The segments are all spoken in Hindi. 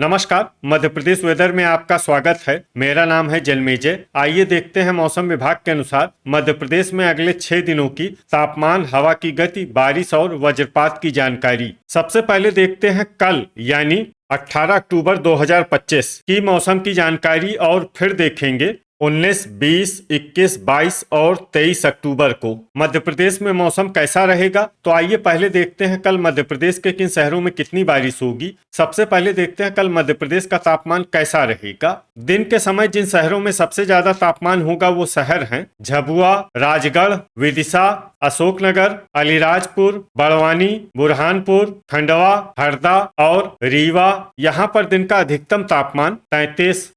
नमस्कार। मध्य प्रदेश वेदर में आपका स्वागत है। मेरा नाम है जन्मेजय। आइए देखते हैं मौसम विभाग के अनुसार मध्य प्रदेश में अगले 6 दिनों की तापमान, हवा की गति, बारिश और वज्रपात की जानकारी। सबसे पहले देखते हैं कल यानी 18 अक्टूबर 2025 की मौसम की जानकारी और फिर देखेंगे 19, 20, 21, 22 और 23 अक्टूबर को मध्य प्रदेश में मौसम कैसा रहेगा। तो आइए पहले देखते हैं कल मध्य प्रदेश के किन शहरों में कितनी बारिश होगी। सबसे पहले देखते हैं कल मध्य प्रदेश का तापमान कैसा रहेगा। दिन के समय जिन शहरों में सबसे ज्यादा तापमान होगा वो शहर हैं झाबुआ, राजगढ़, विदिशा, अशोकनगर, अलीराजपुर, बड़वानी, बुरहानपुर, खंडवा, हरदा और रीवा। यहाँ पर दिन का अधिकतम तापमान 33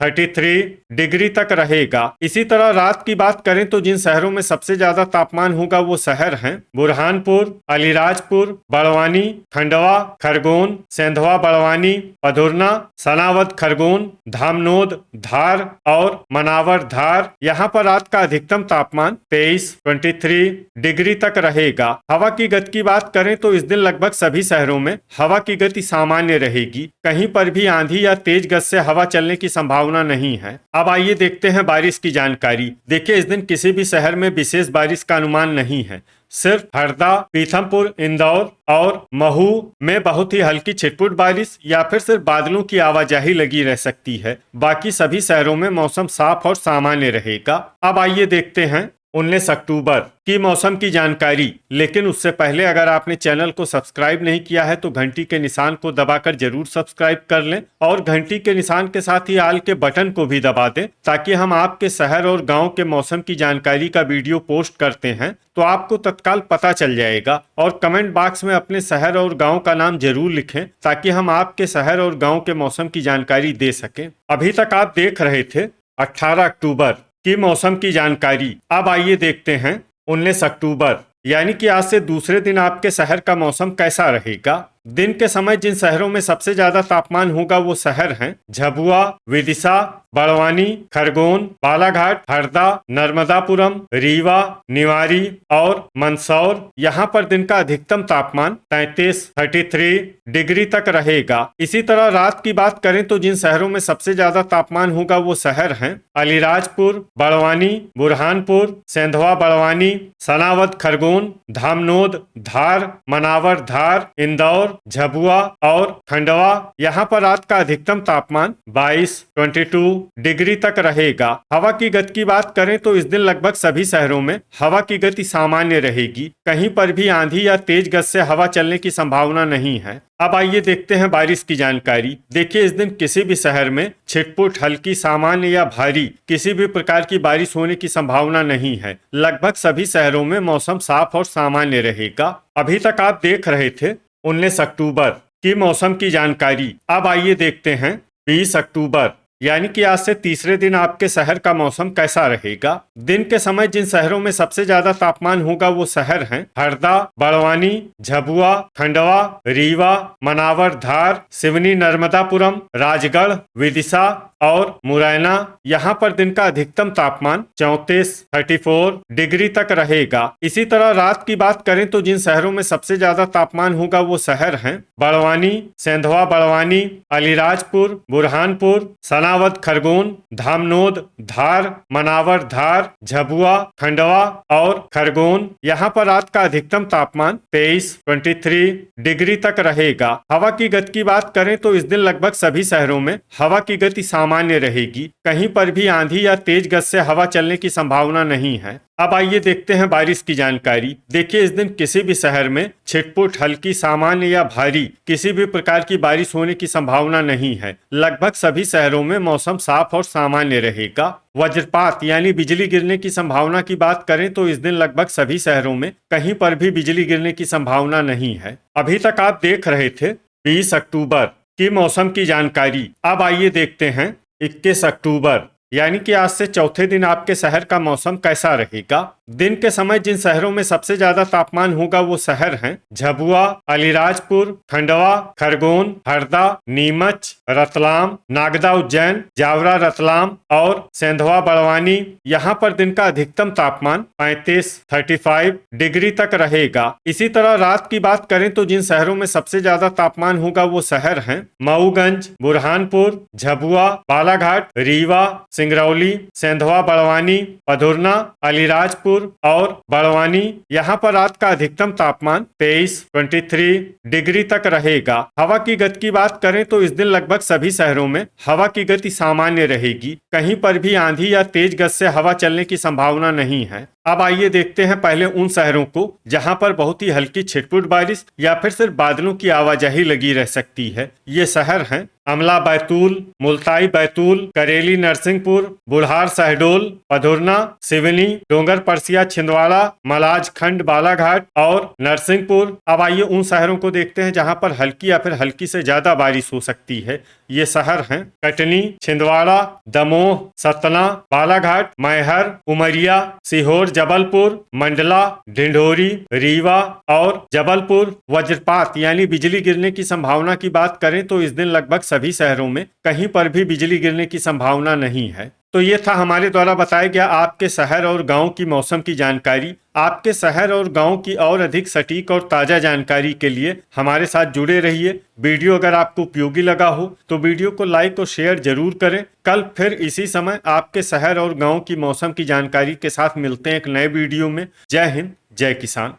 डिग्री तक रहेगा। इसी तरह रात की बात करें तो जिन शहरों में सबसे ज्यादा तापमान होगा वो शहर हैं बुरहानपुर, अलीराजपुर, बड़वानी, खंडवा, खरगोन, सेंधवा बड़वानी, पधुरना, सनावद खरगोन, धामनोद, धार और मनावर धार। यहाँ पर रात का अधिकतम तापमान 23 डिग्री तक रहेगा। हवा की गति की बात करें तो इस दिन लगभग सभी शहरों में हवा की गति सामान्य रहेगी। कहीं पर भी आंधी या तेज गति से हवा चलने की संभावना नहीं है। अब आइए देखते हैं बारिश की जानकारी। देखिए, इस दिन किसी भी शहर में विशेष बारिश का अनुमान नहीं है। सिर्फ हरदा, पीथमपुर, इंदौर और महू में बहुत ही हल्की छिटपुट बारिश या फिर सिर्फ बादलों की आवाजाही लगी रह सकती है। बाकी सभी शहरों में मौसम साफ और सामान्य रहेगा। अब आइए देखते हैं 19 अक्टूबर की मौसम की जानकारी। लेकिन उससे पहले अगर आपने चैनल को सब्सक्राइब नहीं किया है तो घंटी के निशान को दबाकर जरूर सब्सक्राइब कर लें और घंटी के निशान के साथ ही आल के बटन को भी दबा दें ताकि हम आपके शहर और गांव के मौसम की जानकारी का वीडियो पोस्ट करते हैं तो आपको तत्काल पता चल जाएगा। और कमेंट बॉक्स में अपने शहर और गाँव का नाम जरूर लिखें ताकि हम आपके शहर और गाँव के मौसम की जानकारी दे सकें। अभी तक आप देख रहे थे 18 अक्टूबर की मौसम की जानकारी। अब आइए देखते हैं 19 अक्टूबर यानी कि आज से दूसरे दिन आपके शहर का मौसम कैसा रहेगा। दिन के समय जिन शहरों में सबसे ज्यादा तापमान होगा वो शहर हैं झाबुआ, विदिशा, बड़वानी, खरगोन, बालाघाट, हरदा, नर्मदापुरम, रीवा, निवारी और मंदसौर। यहाँ पर दिन का अधिकतम तापमान 33 डिग्री तक रहेगा। इसी तरह रात की बात करें तो जिन शहरों में सबसे ज्यादा तापमान होगा वो शहर हैं अलीराजपुर, बड़वानी, बुरहानपुर, सेंधवा बड़वानी, सनावद खरगोन, धामनोद, धार, मनावर धार, इंदौर, झाबुआ और खंडवा। यहाँ पर रात का अधिकतम तापमान 22 डिग्री तक रहेगा। हवा की गति की बात करें तो इस दिन लगभग सभी शहरों में हवा की गति सामान्य रहेगी। कहीं पर भी आंधी या तेज गति से हवा चलने की संभावना नहीं है। अब आइए देखते हैं बारिश की जानकारी। देखिए, इस दिन किसी भी शहर में छिटपुट, हल्की, सामान्य या भारी किसी भी प्रकार की बारिश होने की संभावना नहीं है। लगभग सभी शहरों में मौसम साफ और सामान्य रहेगा। अभी तक आप देख रहे थे 19 अक्टूबर की मौसम की जानकारी। अब आइए देखते हैं 20 अक्टूबर यानी कि आज से तीसरे दिन आपके शहर का मौसम कैसा रहेगा। दिन के समय जिन शहरों में सबसे ज्यादा तापमान होगा वो शहर हैं हरदा, बड़वानी, झाबुआ, खंडवा, रीवा, मनावर धार, सिवनी, नर्मदापुरम, राजगढ़, विदिशा और मुरैना। यहाँ पर दिन का अधिकतम तापमान 34 डिग्री तक रहेगा। इसी तरह रात की बात करें तो जिन शहरों में सबसे ज्यादा तापमान होगा वो शहर हैं बड़वानी, सेंधवा बड़वानी, अलीराजपुर, बुरहानपुर, सनावद खरगोन, धामनोद, धार, मनावर धार, झाबुआ, खंडवा और खरगोन। यहाँ पर रात का अधिकतम तापमान 23 डिग्री तक रहेगा। हवा की गति की बात करें तो इस दिन लगभग सभी शहरों में हवा की गति सामान्य रहेगी। कहीं पर भी आंधी या तेज गति से हवा चलने की संभावना नहीं है। अब आइए देखते हैं बारिश की जानकारी। देखिए, इस दिन किसी भी शहर में छिटपुट, हल्की, सामान्य या भारी किसी भी प्रकार की बारिश होने की संभावना नहीं है। लगभग सभी शहरों में मौसम साफ और सामान्य रहेगा। वज्रपात यानी बिजली गिरने की संभावना की बात करें तो इस दिन लगभग सभी शहरों में कहीं पर भी बिजली गिरने की संभावना नहीं है। अभी तक आप देख रहे थे 20 अक्टूबर की मौसम की जानकारी। अब आइए देखते हैं 21 अक्टूबर यानी कि आज से चौथे दिन आपके शहर का मौसम कैसा रहेगा। दिन के समय जिन शहरों में सबसे ज्यादा तापमान होगा वो शहर हैं झाबुआ, अलीराजपुर, खंडवा, खरगोन, हरदा, नीमच, रतलाम, नागदा उज्जैन, जावरा रतलाम और सेंधवा बड़वानी। यहाँ पर दिन का अधिकतम तापमान 35 डिग्री तक रहेगा। इसी तरह रात की बात करें तो जिन शहरों में सबसे ज्यादा तापमान होगा वो शहर हैं मऊगंज, बुरहानपुर, झाबुआ, बालाघाट, रीवा, सिंगरौली, सेंधवा बड़वानी, पधुरना, अलीराजपुर और बड़वानी। यहाँ पर रात का अधिकतम तापमान 23 डिग्री तक रहेगा। हवा की गति की बात करें तो इस दिन लगभग सभी शहरों में हवा की गति सामान्य रहेगी। कहीं पर भी आंधी या तेज गति से हवा चलने की संभावना नहीं है। अब आइए देखते हैं पहले उन शहरों को जहां पर बहुत ही हल्की छिटपुट बारिश या फिर सिर्फ बादलों की आवाजाही लगी रह सकती है। ये शहर हैं अमला बैतूल, मुल्ताई बैतूल, करेली नरसिंहपुर, बुढ़ार शहडोल, पधुरना, सिवनी, डोंगर परसिया छिंदवाड़ा, मलाज खंड बालाघाट और नरसिंहपुर। अब आइए उन शहरों को देखते हैं जहां पर हल्की या फिर हल्की से ज्यादा बारिश हो सकती है। ये शहर हैं कटनी, छिंदवाड़ा, दमोह, सतना, बालाघाट, मैहर, उमरिया, सीहोर, जबलपुर, मंडला, ढिंढोरी, रीवा और जबलपुर। वज्रपात यानी बिजली गिरने की संभावना की बात करें तो इस दिन लगभग सभी शहरों में कहीं पर भी बिजली गिरने की संभावना नहीं है। तो ये था हमारे द्वारा बताया गया आपके शहर और गांव की मौसम की जानकारी। आपके शहर और गांव की और अधिक सटीक और ताजा जानकारी के लिए हमारे साथ जुड़े रहिए। वीडियो अगर आपको उपयोगी लगा हो तो वीडियो को लाइक और शेयर जरूर करें। कल फिर इसी समय आपके शहर और गांव की मौसम की जानकारी के साथ मिलते हैं एक नए वीडियो में। जय हिंद, जय किसान।